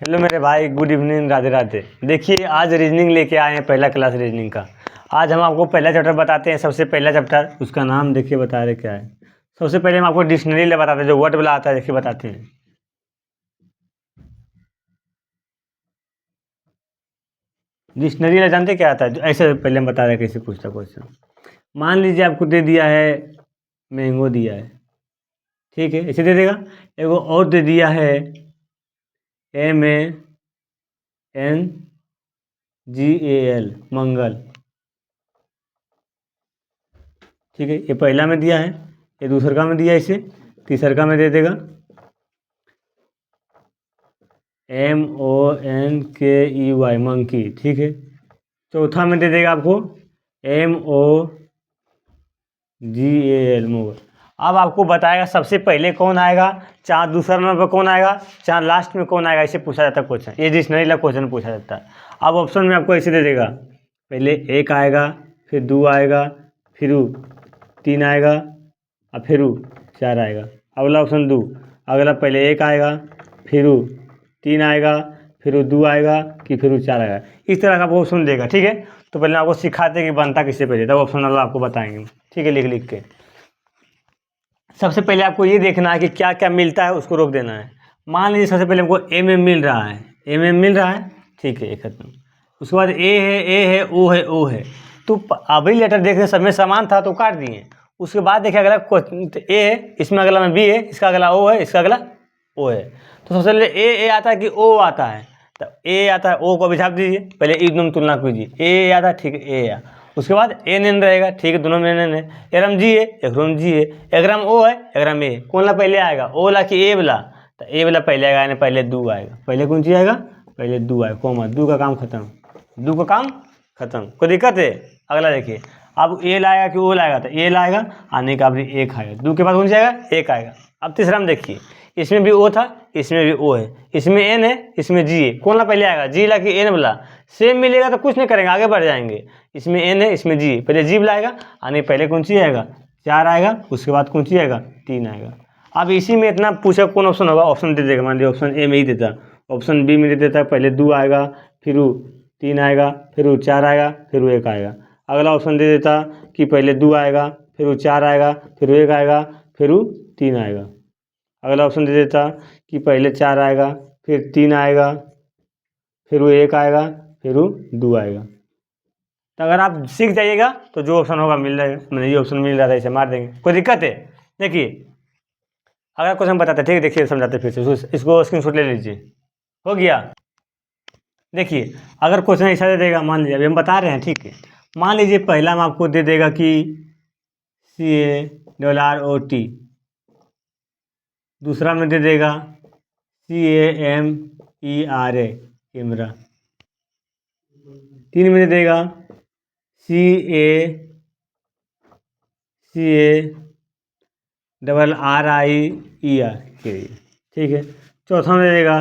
Hello मेरे भाई, good evening, Radhe Radhe. देखिए, आज रीजनिंग लेके आए हैं, पहला क्लास रीजनिंग का। आज हम आपको पहला चैप्टर बताते हैं। सबसे पहला चैप्टर, उसका नाम देखिए, बता रहे क्या है। सबसे पहले हम आपको डिक्शनरी ले बताते हैं, जो वर्ड वाला आता है, देखिए बताते हैं। डिक्शनरी ले जानते क्या आता है? ऐसे पहले हम बता रहे हैं कैसे पूछता क्वेश्चन। मान लीजिए आपको दे दिया है, मैंगो दिया है, ठीक है, ऐसे दे देगा। एगो और दे दिया है, MANGAL, मंगल, ठीक है। ये पहला में दिया है, ये दूसरा में दिया है, इसे तीसरा में दे देगा MONKEY, मंकी, ठीक है। चौथा में दे देगा आपको MOGAL, मोगल। अब आपको बताएगा सबसे पहले कौन आएगा, चार दूसरा नंबर पर कौन आएगा, चार लास्ट में कौन आएगा, इसे पूछा जाता है क्वेश्चन। ये डिक्शनरी ला क्वेश्चन पूछा जाता है। अब ऑप्शन में आपको ऐसे दे देगा, पहले एक आएगा, फिर दो आएगा, फिर तीन आएगा, और फिर चार आएगा। अगला ऑप्शन दो, अगला पहले एक आएगा, फिर तीन आएगा, फिर दो आएगा, कि फिर चार आएगा। इस तरह का आपको ऑप्शन देगा, ठीक है। तो पहले आपको सिखाते हैं कि बनता किससे पहले, तब ऑप्शन वाला आपको बताएंगे, ठीक है, लिख लिख के। सबसे पहले आपको ये देखना है कि क्या क्या मिलता है, उसको रोक देना है। मान लीजिए सबसे पहले हमको MM मिल रहा है, MM मिल रहा है, ठीक है, एक खत्म। उसके बाद A है, O है, O है। तो अभी लेटर देखने सब में समान था तो काट दिए। उसके बाद देखिए अगला A है, इसमें अगला में B है, इसका अगला O है, इसका अगला O है। तो सबसे पहले A आता है कि O आता है? तो A आता है, O को अभी छाप दीजिए, पहले एकदम तुलना कीजिए। A आता है, ठीक है, A आ। उसके बाद NN रहेगा, ठीक है, दोनों में NN है। एग्राम G है, एग्राम G है, एग्राम O है, एग्राम A। कौन ला पहले आएगा, O ला कि A वाला? तो A वाला पहले आएगा, यानी पहले दो आएगा। पहले कौन सी आएगा? पहले दो आएगा, कॉमा, दो का काम खत्म, दो का काम खत्म। कोई दिक्कत है? अगला देखिए, अब A लाएगा कि O लाएगा? तो A लाएगा, आने का अपनी एक आएगा, दो के बाद कौन सी आएगा? एक आएगा। अब तीसरा में देखिए, इसमें भी O था, इसमें भी O है, इसमें N है, इसमें G है। कौन ला पहले आएगा, G ला कि N वाला? सेम मिलेगा तो कुछ नहीं करेंगे, आगे बढ़ जाएंगे। इसमें N है, इसमें G है, पहले G वाला आएगा, आने पहले कौन सी आएगा? चार आएगा, उसके बाद कौन सी आएगा? तीन आएगा। अब इसी में इतना पूछा कौन ऑप्शन होगा, ऑप्शन दे देगा। मान लीजिए ऑप्शन A में ही देता, ऑप्शन B में दे देता, पहले दो आएगा, फिर तीन आएगा, फिर चार आएगा, फिर एक आएगा। अगला ऑप्शन दे देता कि पहले दो आएगा, फिर चार आएगा, फिर एक आएगा, फिर तीन आएगा। अगला ऑप्शन दे देता कि पहले चार आएगा, फिर तीन आएगा, फिर एक आएगा, फिर दो आएगा। तो अगर आप सीख जाइएगा तो जो ऑप्शन होगा मिल जाएगा। मैंने ये ऑप्शन मिल रहा था, इसे मार देंगे, कोई दिक्कत है? देखिए अगर क्वेश्चन बताते, ठीक है, देखिए समझाते फिर से, इसको स्क्रीनशॉट ले लीजिए। हो गया? देखिए अगर क्वेश्चन ऐसा दे देगा, मान लीजिए अभी हम बता रहे हैं, ठीक है। मान लीजिए पहला में आपको दे देगा कि CARROT, दूसरा में दे देगा CAMERA, कैमरा, तीन में दे देगा CARRIER, ठीक है। चौथा में दे देगा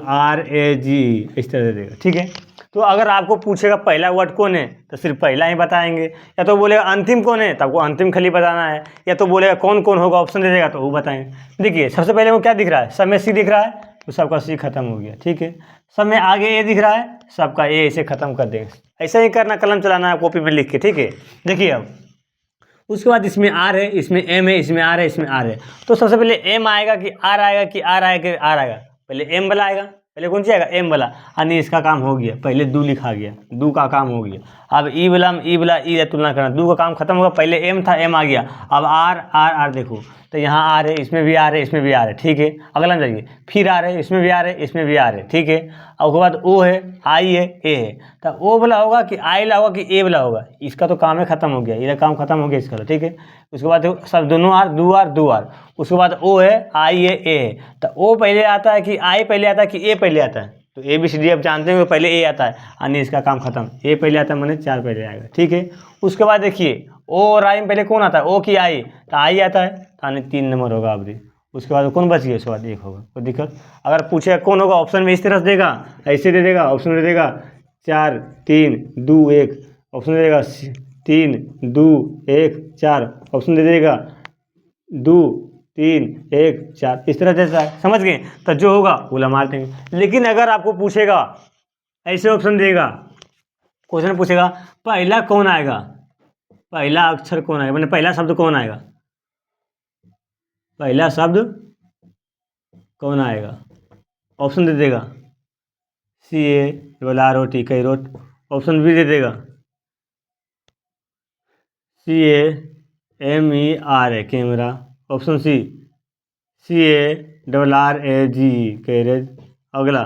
CARRAGE, इस तरह दे देगा, ठीक है। तो अगर आपको पूछेगा पहला वर्ड कौन है, तो सिर्फ पहला ही बताएंगे। या तो बोलेगा अंतिम कौन है, तो आपको अंतिम खाली बताना है। या तो बोलेगा कौन कौन होगा, ऑप्शन दे देगा, तो वो बताएंगे। देखिए सबसे पहले वो क्या दिख रहा है, सब में C दिख रहा है, तो सबका C खत्म हो गया, ठीक है। सब में आगे A दिख रहा है, सबका A इसे खत्म कर देंगे। ऐसा ही करना, कलम चलाना है कॉपी पर लिख के, ठीक है। देखिए अब उसके बाद इसमें R है, इसमें M है, इसमें R है, इसमें R है। तो सबसे पहले M आएगा कि R आएगा, कि R आएगा कि R आएगा? पहले M वाला आएगा, पहले कौन सी आएगा? M वाला। यानी इसका काम हो गया, पहले दो लिखा गया, दो का काम हो गया। अब ई वाला ई तुलना करना, दो का काम खत्म होगा, पहले M था, M आ गया। अब R देखो, तो यहाँ R है, इसमें भी R है, इसमें भी R है, ठीक है। अगला में जाइए, फिर R है, इसमें भी R है, इसमें भी R है, ठीक है। और उसके बाद O है, I है, A है। तो O वाला होगा कि I वाला होगा कि A वाला होगा? इसका तो काम है, खत्म हो गया, ये काम खत्म हो गया इसका, तो ठीक है। उसके बाद सब दोनों R, दो R। उसके बाद O है, I है, A है। तो O पहले आता है कि I पहले आता है कि A पहले आता है? तो ABCD आप जानते हैं, पहले A आता है, यानी इसका काम खत्म। A पहले आता है, मैंने चार पहले आएगा, ठीक है। उसके बाद देखिए O और I में पहले कौन आता है? O की I? तो I आता है, यानी तीन नंबर होगा अभी। उसके बाद कौन बच गया? उसके बाद एक होगा, कोई दिक्कत? अगर पूछेगा कौन होगा, ऑप्शन में इस तरह से देगा, ऐसे दे देगा, ऑप्शन दे देगा चार तीन दो एक, ऑप्शन दे देगा तीन दो एक चार, ऑप्शन दे देगा 2 3 1 4 इस तरह जैसा है, समझ गए। तो जो होगा बोला मार देंगे। लेकिन अगर आपको पूछेगा, ऐसे ऑप्शन देगा, क्वेश्चन पूछेगा पहला कौन आएगा, पहला अक्षर कौन आएगा, मैंने पहला शब्द कौन आएगा, पहला शब्द कौन आएगा, ऑप्शन दे देगा CARROT कैरोट, ऑप्शन बी दे देगा CAMERA camera, option C CARRAGE carriage, अगला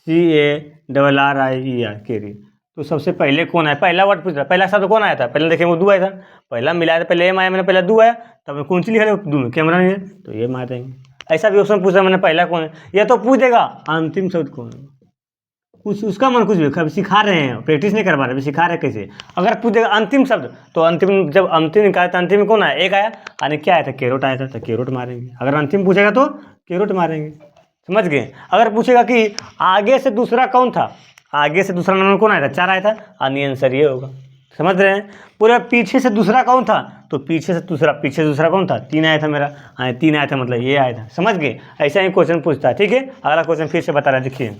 CARRIER कैरी। तो सबसे पहले कौन आया, पहला वर्ड पूछ रहा, पहला शब्द कौन आया था, पहले देखें वो दू आया था, पहला मिलाया था, पहले एम आया, मैंने पहला दू आया, तब कौन सी लिखा था दू में, कैमरा नहीं है, तो ये मार देंगे। ऐसा भी ऑप्शन पूछ रहा मैंने पहला कौन है, या तो पूछ देगा अंतिम शब्द कौन है, कुछ उसका मन कुछ भी, कभी सिखा रहे हैं, प्रैक्टिस नहीं करवा रहे, अभी सिखा रहे कैसे। अगर पूछ देगा अंतिम शब्द, तो अंतिम, जब अंतिम निकाला तो अंतिम में कौन आया, एक आया, यानी क्या आया था, कैरोट आया था, तो कैरोट मारेंगे। अगर अंतिम पूछेगा तो कैरोट मारेंगे, समझ गए। अगर पूछेगा कि आगे से दूसरा कौन था, आगे से दूसरा नंबर कौन आया था, 4 आया था, यानी आंसर ये होगा, समझ रहे हैं। पूरा पीछे से दूसरा कौन था, तो पीछे से दूसरा कौन था, 3 आया था मेरा, 3 आया था, मतलब ये आया था, समझ गए। ऐसा ही क्वेश्चन पूछता है, ठीक है। अगला क्वेश्चन फिर से बता रहा है, देखिए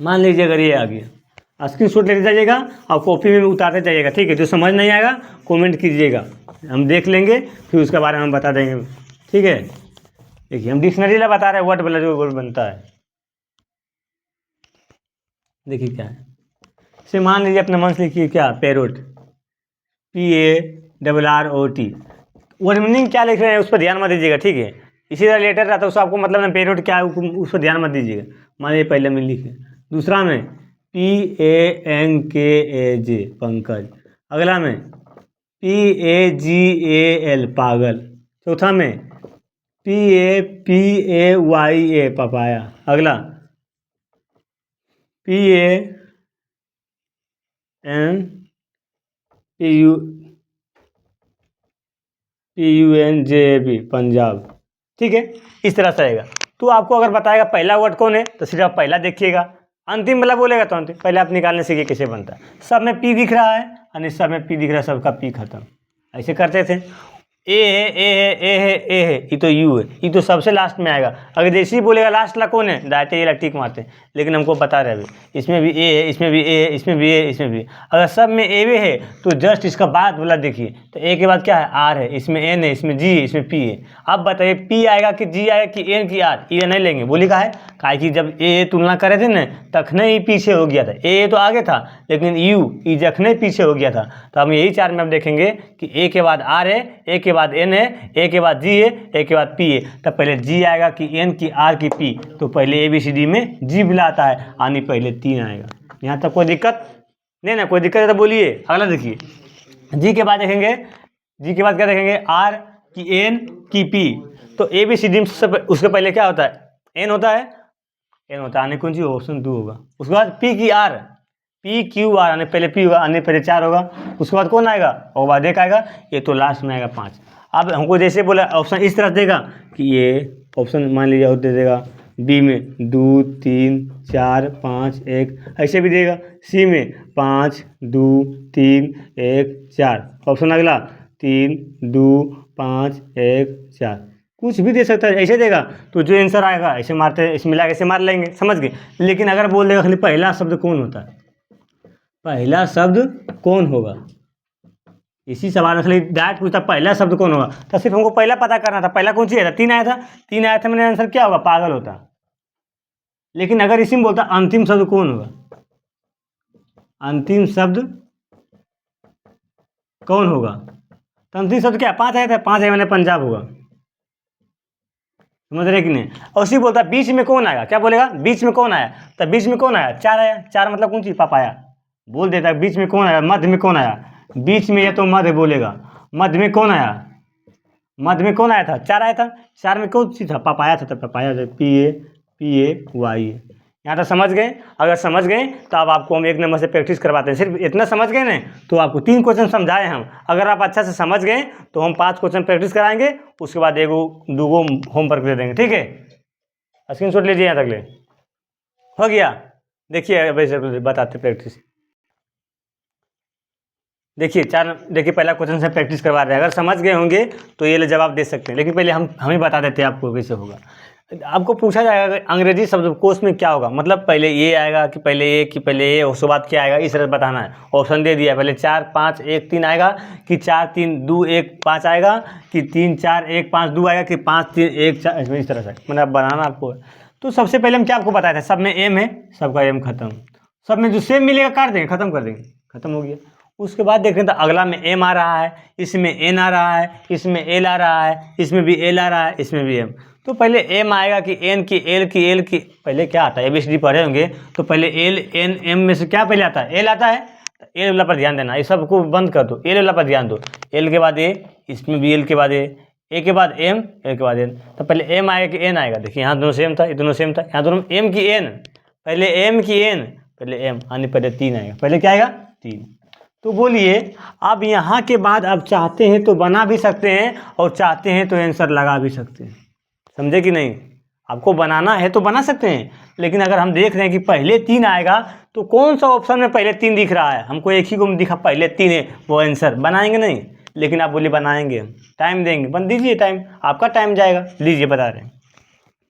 मान लीजिए अगर ये आ गया, स्क्रीन शॉट लेते जाइएगा और कॉपी में उतारते जाइएगा, ठीक है। जो समझ नहीं आएगा कमेंट कीजिएगा, हम देख लेंगे, फिर उसके बारे में हम बता देंगे, ठीक है। देखिए हम डिक्शनरी ला बता रहे हैं, वर्ड वाला जो वर्ड बनता है, देखिए क्या है। से मान लीजिए अपने मन से लिखिए क्या, पैरोट, PARROT, वर्ड मीनिंग क्या लिख रहे हैं उस पर ध्यान मत दीजिएगा, ठीक है। इसी तरह लेटर रहता है उसको आपको मतलब ना, पैरोट क्या है उस पर ध्यान मत दीजिएगा। मान लीजिए पहले में लिखे, दूसरा में PANKAJ पंकज, अगला में PAGAL पागल, चौथा में PAPAYA पपाया, अगला PUNJAB पंजाब, ठीक है। इस तरह से आएगा। तो आपको अगर बताएगा पहला वर्ड कौन है, तो सिर्फ आप पहला देखिएगा, अंतिम वाला बोलेगा तो अंतिम, पहले आप निकालने सीखिए कैसे बनता है। सब में P दिख रहा है, यानी सब में P दिख रहा है, सबका P खत्म, ऐसे करते थे। ए है, ए है, ए है, ए है, ये तो यू है, ये तो सबसे लास्ट में आएगा। अगर जैसे ही बोलेगा लास्ट ला कौन है, डायरेक्ट ये टिक मारते हैं, लेकिन हमको बता रहे अभी, इसमें भी ए है, इसमें भी ए है, इसमें भी ए है, इसमें भी। अगर सब में ए वे है तो जस्ट इसका बाद वाला देखिए, तो ए के बाद क्या है, आर है, इसमें एन है, इसमें जी है, इसमें पी है। अब बताइए पी आएगा कि जी आएगा कि एन की आर, ये नहीं लेंगे, बोली का है काहे कि जब ए तुलना करे थे ना, तखने ही पीछे हो गया था, ए तो आगे था, लेकिन यू ई जखने पीछे हो गया था। तो हम यही 4 में अब देखेंगे कि ए के बाद आर है, ए के बाद एन है, ए के बाद जी है, ए के बाद पी है। तब पहले जी आएगा कि एन की आर की पी, तो पहले ABCD में जी बुलाता है, यानी पहले 3 आएगा। यहाँ तक कोई दिक्कत नहीं ना, कोई दिक्कत है तो बोलिए। अगला देखिए, जी के बाद देखेंगे, जी के बाद क्या देखेंगे, आर की एन की पी। तो ABCD में उसके पहले क्या होता है, एन होता है, एन होता है, आने कौन सी ऑप्शन 2 होगा। उसके बाद पी की आर, PQR, आने पहले पी होगा, आने पहले 4 होगा, उसके बाद कौन आएगा, और बाद एक आएगा, ये तो लास्ट में आएगा 5। अब हमको जैसे बोला ऑप्शन इस तरह देगा कि ये ऑप्शन मान लीजिए और दे देगा, बी में 2 3 4 5 1, ऐसे भी देगा, सी में 5 2 3 1 4, ऑप्शन अगला 3 2 5 1 4, कुछ भी दे सकता है, ऐसे देगा। तो जो आंसर आएगा ऐसे मारते, इसे मिला के ऐसे मार लेंगे, समझ गए। लेकिन अगर बोल देगा खाली पहला शब्द कौन होता है, पहला शब्द कौन होगा, इसी सवाल में खाली डायरेक्ट पूछता पहला शब्द कौन होगा, तो सिर्फ हमको पहला पता करना था, पहला कौन सी आया था, 3 आया था, 3 आया था, मैंने आंसर क्या होगा, पागल होता। लेकिन अगर इसी में बोलता अंतिम शब्द कौन होगा, अंतिम शब्द कौन होगा, तो अंतिम शब्द क्या, 5 आया था, 5 आया मैंने पंजाब होगा, समझ रहे कि नहीं। और उसी बोलता बीच में कौन आएगा, क्या बोलेगा, बीच में कौन आया, तो बीच में कौन आया, 4 आया, 4 मतलब कौन सी, पापाया, बोल देता है बीच में कौन आया, मध्य में कौन आया, बीच में, या तो मध्य बोलेगा, मध्य में कौन आया, मध्य में कौन आया था, 4 आया था, 4 में कौन सी था, पपाया था, तो पपाया PAPAY। यहाँ तक समझ गए। अगर समझ गए तो अब आपको हम 1 नंबर से प्रैक्टिस करवाते हैं, सिर्फ इतना समझ गए ना, तो आपको 3 क्वेश्चन समझाए हम। अगर आप अच्छा से समझ गए तो हम 5 क्वेश्चन प्रैक्टिस कराएंगे, उसके बाद 1-2 होमवर्क दे देंगे, ठीक है। स्क्रीन शॉट लीजिए, यहाँ तक ले हो गया। देखिए अब ऐसे बताते प्रैक्टिस, देखिए देखिए पहला क्वेश्चन से प्रैक्टिस करवा रहे हैं, अगर समझ गए होंगे तो ये जवाब दे सकते हैं, लेकिन पहले हम बता देते हैं आपको कैसे होगा। आपको पूछा जाएगा अंग्रेजी शब्दकोश में क्या होगा, मतलब पहले ये आएगा कि पहले ए उसके बाद क्या आएगा, इस तरह बताना है। ऑप्शन दे दिया है, पहले 4 5 1 3 आएगा कि 4 3 2 1 5 आएगा कि 3 4 1 5 2 आएगा कि 5 3 1 4, इसमें इस तरह से मतलब बनाना आपको है। तो सबसे पहले हम क्या आपको बताया था, सब में एम है, सबका एम खत्म, सब में जो सेम मिलेगा काट देंगे, खत्म कर देंगे, खत्म हो गया। उसके बाद देख रहे हैं तो अगला में एम आ रहा है, इसमें एन आ रहा है, इसमें एल आ रहा है, इसमें भी एल आ रहा है, इसमें भी एम। तो पहले एम आएगा कि एन की एल की पहले क्या आता है, ABCD पढ़े होंगे तो पहले एल एन एम में से क्या पहले आता है, एल आता है। एल वाला पर ध्यान देना, ये सबको बंद कर दो, एल वाला पर ध्यान दो। एल के बाद ए, इसमें भी एल के बाद ए के बाद एम, एल के बाद एन। तो पहले एम आएगा कि एन आएगा, देखिए यहाँ दोनों सेम था, ये दोनों सेम था, यहाँ दोनों एम की एन, पहले एम की एन, पहले एम यानी पहले 3 आएगा, पहले क्या आएगा 3। तो बोलिए अब यहाँ के बाद आप चाहते हैं तो बना भी सकते हैं और चाहते हैं तो आंसर लगा भी सकते हैं, समझे कि नहीं। आपको बनाना है तो बना सकते हैं, लेकिन अगर हम देख रहे हैं कि पहले 3 आएगा तो कौन सा ऑप्शन में पहले 3 दिख रहा है, हमको एक ही को दिखा पहले 3 है, वो आंसर बनाएंगे नहीं। लेकिन आप बोलिए बनाएंगे, टाइम देंगे, बन दीजिए टाइम, आपका टाइम जाएगा। लीजिए बता रहे हैं,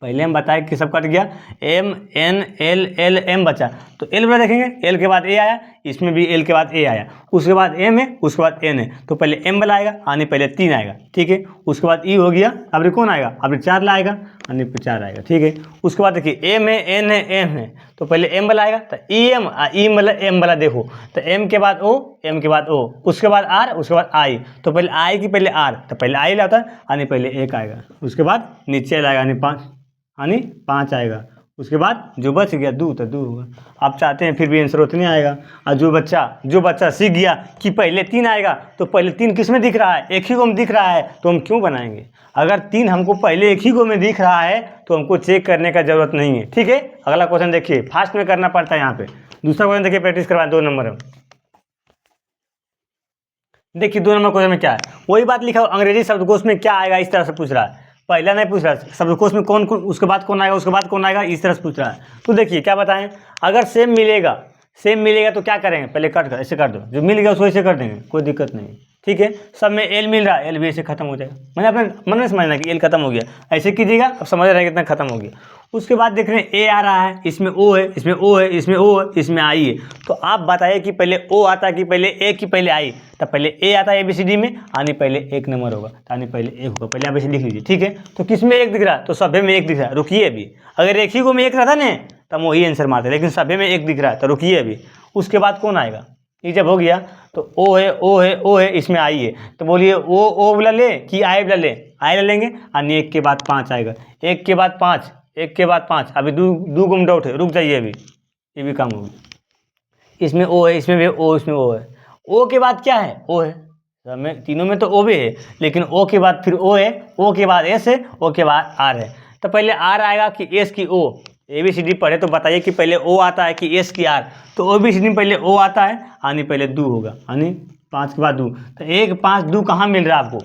पहले हम बताए कि सब कट गया, M N L L M बचा, तो एल वाला देखेंगे, एल के बाद ए आया, इसमें भी एल के बाद ए आया, उसके बाद एम है, उसके बाद एन है, तो पहले एम वाला आएगा यानी पहले 3 आएगा, ठीक है। उसके बाद ई हो गया, अब कौन आएगा, अब 4 लाएगा यानी 4 आएगा, ठीक है। उसके बाद देखिए एम है, एन है, एम है, तो पहले एम वाला आएगा, तो ई एम ई मतलब एम वाला देखो, तो एम के बाद ओ, एम के बाद ओ, उसके बाद आर, उसके बाद आई, तो पहले आई की पहले आर, तो पहले आई लाता है यानी पहले 1 आएगा, उसके बाद नीचे लाएगा यानी 5 यानी 5 आएगा, उसके बाद जो बच गया 2 तो 2 होगा। आप चाहते हैं फिर भी आंसर उतने आएगा। और जो बच्चा सीख गया कि पहले 3 आएगा, तो पहले 3 किस में दिख रहा है, एक ही को में दिख रहा है, तो हम क्यों बनाएंगे। अगर 3 हमको पहले एक ही को में दिख रहा है तो हमको चेक करने का जरूरत नहीं है, ठीक है। अगला क्वेश्चन देखिए, फास्ट में करना पड़ता है यहाँ पे। दूसरा क्वेश्चन देखिए, प्रैक्टिस करवाएं 2 नंबर में। देखिए 2 नंबर क्वेश्चन में क्या है, वही बात लिखा हो, अंग्रेजी शब्दकोश में क्या आएगा इस तरह से पूछ रहा है, पहला नहीं पूछ रहा है शब्दकोश में कौन कौन, उसके बाद कौन आएगा, उसके बाद कौन आएगा, इस तरह से पूछ रहा है। तो देखिए क्या बताएं, अगर सेम मिलेगा तो क्या करेंगे, पहले कट कर ऐसे कर दो, जो मिल गया उसको ऐसे कर देंगे, कोई दिक्कत नहीं, ठीक है। सब में एल मिल रहा है, एल भी ऐसे खत्म हो जाएगा, मैंने अपने मन में समझना कि एल खत्म हो गया, ऐसे कीजिएगा, अब समझ रहे हैं कितना खत्म हो गया। उसके बाद देख रहे हैं ए आ रहा है, इसमें ओ है, इसमें ओ है, इसमें ओ है, इसमें आई है, तो आप बताइए कि पहले ओ आता है कि पहले ए की पहले आई। तो पहले ए आता है ABCD में यानी पहले 1 नंबर होगा, यानी पहले 1 होगा, पहले आप इसे लिख लीजिए, ठीक है। तो किस में 1 दिख रहा है, तो सभ्य में 1 दिख रहा है, रुकिए अभी, अगर एक ही को में 1 रहता ना तब वही आंसर मारते, लेकिन सभ्य में 1 दिख रहा है, तो रुकिए अभी। उसके बाद कौन आएगा, ये जब हो गया तो ओ है, ओ है, ओ है, इसमें आई है, तो बोलिए ओ वाला ले कि आई वाला ले, आई वाला लेंगे यानी 1 के बाद 5 आएगा, 1 के बाद 5, 1 के बाद 5, अभी 2 गुम डाउट है, रुक जाइए अभी, ये भी काम होगी। इसमें ओ है, इसमें भी ओ, इसमें ओ है, ओ के बाद क्या है, ओ है, सब में तीनों में तो ओ भी है, लेकिन ओ के बाद फिर ओ है, ओ के बाद एस है, ओ के बाद आर है। तो पहले आर आएगा कि एस की ओ, ABCD पढ़े तो बताइए कि पहले ओ आता है कि एस की आर, तो ABCD में पहले ओ आता है यानी पहले 2 होगा, यानी 5 के बाद 2, तो 1 5 2 कहाँ मिल रहा है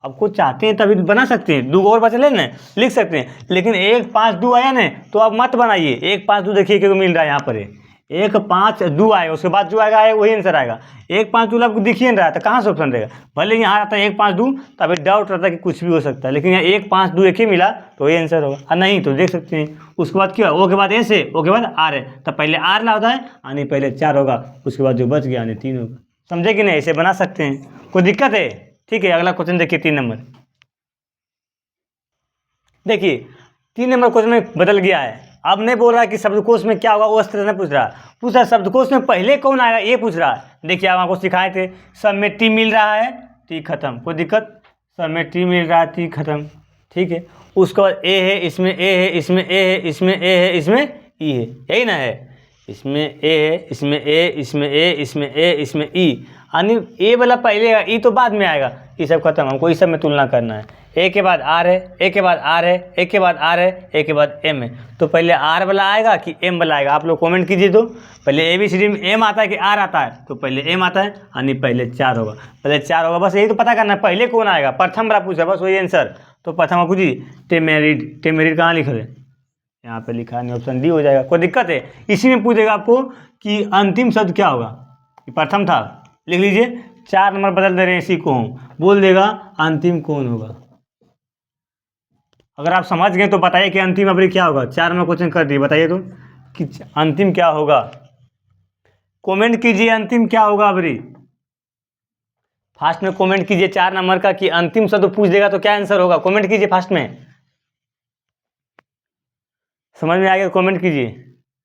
आपको चाहते हैं तभी बना सकते हैं, 2 और बचले ना लिख सकते हैं, लेकिन 1 5 2 आया ना तो आप मत बनाइए, 1 5 2 देखिए क्यों मिल रहा है यहाँ पर 1 5 2 आएगा, उसके बाद जो आएगा वही आंसर आएगा। 1 5 2 आपको दिखिए नहीं रहा था, कहाँ से ऑप्शन रहेगा, भले यहाँ आता है 1 5 2 तो अभी डाउट रहता है कि कुछ भी हो सकता है, लेकिन यहाँ 1 5 2 एक ही मिला तो वही आंसर होगा, और नहीं तो देख सकते हैं। उसके बाद क्या, ओ के बाद एस है, ओ के बाद आर है, तो पहले आर ला होता है यानी पहले 4 होगा, उसके बाद जो बच गया यानी 3 होगा, समझे कि नहीं, ऐसे बना सकते हैं, कोई दिक्कत है, ठीक है। अगला क्वेश्चन देखिए 3 नंबर, देखिए 3 नंबर क्वेश्चन में बदल गया है, अब नहीं बोल रहा है कि शब्दकोश में क्या होगा, वो उस तरह से पूछ रहा है शब्दकोश में पहले कौन आएगा ये पूछ रहा है। देखिए आप आपको सिखाए थे, सब में टी मिल रहा है, टी खत्म, कोई दिक्कत, सब में टी मिल रहा है, टी खत्म, ठीक है। उसके बाद ए है, इसमें ए है, इसमें ए है, इसमें ए है, इसमें ई है, यही ना है, इसमें ए है, इसमें ए, इसमें ए, इसमें ए, इसमें ई, यानी ए वाला पहले आएगा, ई तो बाद में आएगा, ये सब खत्म, हमको इस सब में तुलना करना है। ए के बाद आर है, ए के बाद आर है, ए के बाद आर है, ए के बाद एम है, तो पहले आर वाला आएगा कि एम वाला आएगा, आप लोग कमेंट कीजिए। तो पहले ABCD में एम आता है कि आर आता है, तो पहले एम आता है यानी पहले 4 होगा, पहले 4 होगा, बस यही तो पता करना है पहले कौन आएगा, प्रथम वाला पूछा बस वही आंसर। तो प्रथम आपको जी टेमेरिड, टेमेरिड कहाँ लिख रहे हैं, यहाँ पे लिखा नहीं, ऑप्शन डी हो जाएगा, कोई दिक्कत है। इसी में पूछेगा आपको कि अंतिम शब्द क्या होगा, प्रथम था, लिख लीजिए 4 नंबर बदल दे रहे हैं इसी को हम, बोल देगा अंतिम कौन होगा। अगर आप समझ गए तो बताइए कि अंतिम अभी क्या होगा। 4 नंबर क्वेश्चन कर दिए, बताइए तो कि अंतिम क्या होगा। कमेंट कीजिए अंतिम क्या होगा अभी। फास्ट में कमेंट कीजिए 4 नंबर का कि अंतिम शब्द पूछ देगा तो क्या आंसर होगा। कमेंट कीजिए फास्ट में, समझ में आ गया कमेंट कीजिए।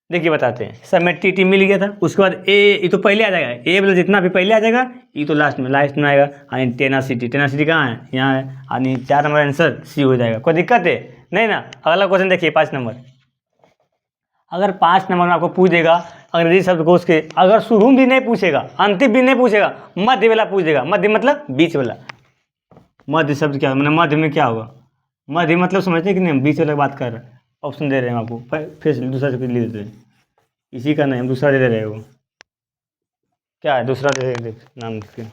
देखिए बताते हैं, सब में टी मिल गया था, उसके बाद ए, ये तो पहले आ जाएगा, ए वाला जितना भी पहले आ जाएगा ये तो लास्ट में आएगा। यानी टेनासिटी कहाँ है, यहाँ है, यानी 4 नंबर आंसर सी हो जाएगा। कोई दिक्कत है नहीं ना। अगला क्वेश्चन देखिए 5 नंबर। अगर 5 नंबर में आपको पूछ देगा अंग्रेजी शब्दकोश के, अगर शुरू भी नहीं पूछेगा अंतिम भी नहीं पूछेगा, मध्य वाला पूछ देगा। मध्य मतलब बीच वाला। मध्य शब्द क्या मतलब, मध्य में क्या होगा, मध्य मतलब समझते हैं कि नहीं, बीच वाला बात कर रहा है। ऑप्शन दे रहे हैं आपको, फिर दूसरा से ले देते हैं, इसी का नहीं दूसरा दे रहे हैं। वो क्या है दूसरा दे रहे हैं, नाम लिखिए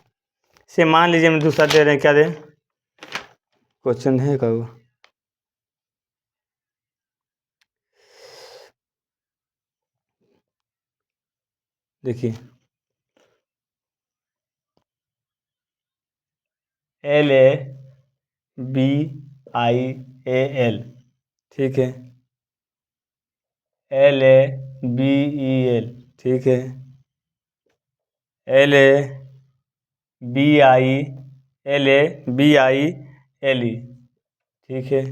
से, मान लीजिए हम दूसरा दे रहे हैं, क्या दे क्वेश्चन है का वो, देखिए LABIAL, ठीक है, LABEL, ठीक है, LABILE, ठीक है,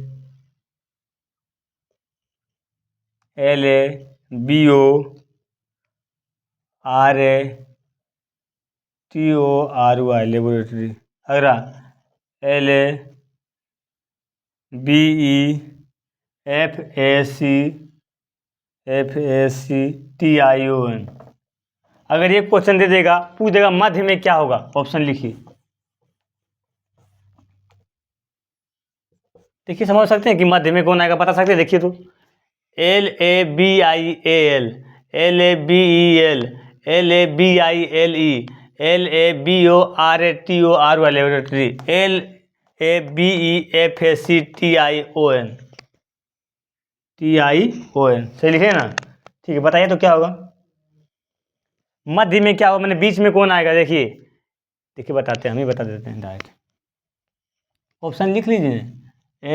LABORATORY लेबोरेटरी। अगला LABEFACTION। अगर ये क्वेश्चन दे देगा, पूछ देगा मध्य में क्या होगा, ऑप्शन लिखिए। देखिए समझ सकते हैं कि मध्य में कौन आएगा, बता सकते हैं। देखिए तो LABIAL, LABEL, LABILE, LABORATORY laboratory, LABEFACTION सही लिखे ना। ठीक है, बताइए तो क्या होगा मध्य में क्या होगा, मैंने बीच में कौन आएगा। देखिए बताते हैं, हम ही बता देते हैं डायरेक्ट। ऑप्शन लिख लीजिए,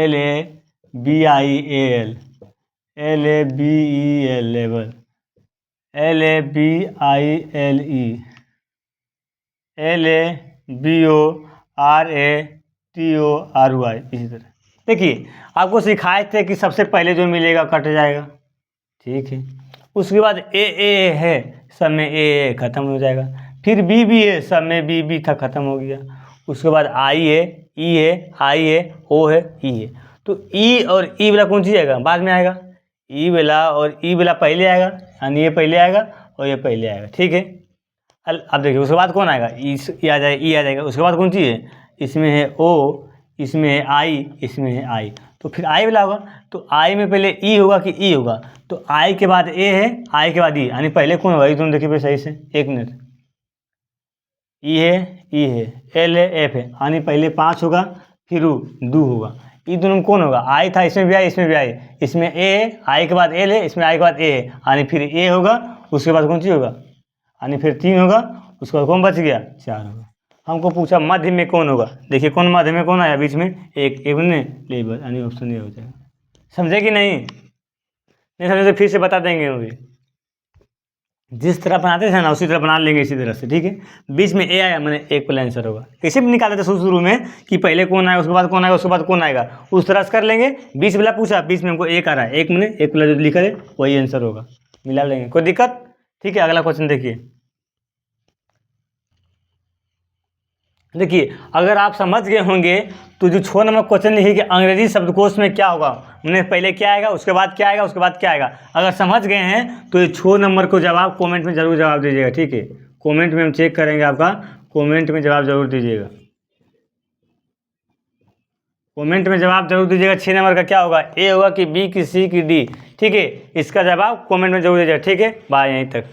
LABIAL, LABEL level, LABILE, LABORATORY, इसी तरह। देखिए आपको सिखाए थे कि सबसे पहले जो मिलेगा कट जाएगा, ठीक है। उसके बाद ए है, सब में ए खत्म हो जाएगा। फिर बी भी है, सब में बी था, खत्म हो गया। उसके बाद आई है, ई है, आई है, ओ है, ई है। तो ई और ई वाला कौन सी आएगा, बाद में आएगा। ई वाला और ई वाला पहले आएगा, यानी ये पहले आएगा और ये पहले आएगा, ठीक है। अब देखिए उसके बाद कौन आएगा, ई आ जाएगा, ई आ जाएगा। उसके बाद कौन सी है, इसमें है ओ, इसमें है आई, इसमें है आई, तो फिर आई वाला होगा। तो आई में पहले ई होगा कि ई होगा, तो आई के बाद ए है, आई के बाद ई, यानी पहले कौन होगा, ये तुम देखिए सही से, एक मिनट। ई है, एल है, एफ है, यानी पहले 5 होगा, फिर दो होगा। ई दोनों में कौन होगा, आई था, इसमें भी आई, इसमें भी आई, इसमें ए है, आई के बाद एल है, इसमें आई के बाद ए है, यानी फिर ए होगा। उसके बाद कौन सी होगा, यानी फिर 3 होगा। उसके बाद कौन बच गया, 4 होगा। हमको पूछा मध्य में कौन होगा, देखिए कौन मध्य में कौन आया, बीच में एक ने लेबर, यानी ऑप्शन ये हो जाएगा। समझे कि नहीं समझे तो फिर से बता देंगे। अभी जिस तरह बनाते थे ना उसी तरह बना लेंगे, इसी तरह से, ठीक है। बीच में ए आया, मैंने एक पहले आंसर होगा। कैसे भी निकाले थे शुरू में कि पहले कौन आएगा, उसके बाद कौन आएगा, उसके बाद कौन आएगा, उस तरह से कर लेंगे। बीच वाला पूछा, बीच में हमको एक आ रहा है, एक मैंने एक वाला जो लिखा है वही आंसर होगा, मिला लेंगे, कोई दिक्कत। ठीक है, अगला क्वेश्चन देखिए अगर आप समझ गए होंगे तो जो 6 नंबर क्वेश्चन लिखिए कि अंग्रेजी शब्दकोश में क्या होगा, मैंने पहले क्या आएगा, उसके बाद क्या आएगा, उसके बाद क्या आएगा। अगर समझ गए हैं तो ये 6 नंबर को जवाब कमेंट में जरूर जवाब दीजिएगा, ठीक है। कमेंट में हम चेक करेंगे, आपका कमेंट में जवाब जरूर दीजिएगा, कमेंट में जवाब जरूर दीजिएगा। 6 नंबर का क्या होगा, ए होगा कि बी की सी की डी, ठीक है। इसका जवाब कमेंट में जरूर दीजिएगा, ठीक है। बाय, यहीं तक।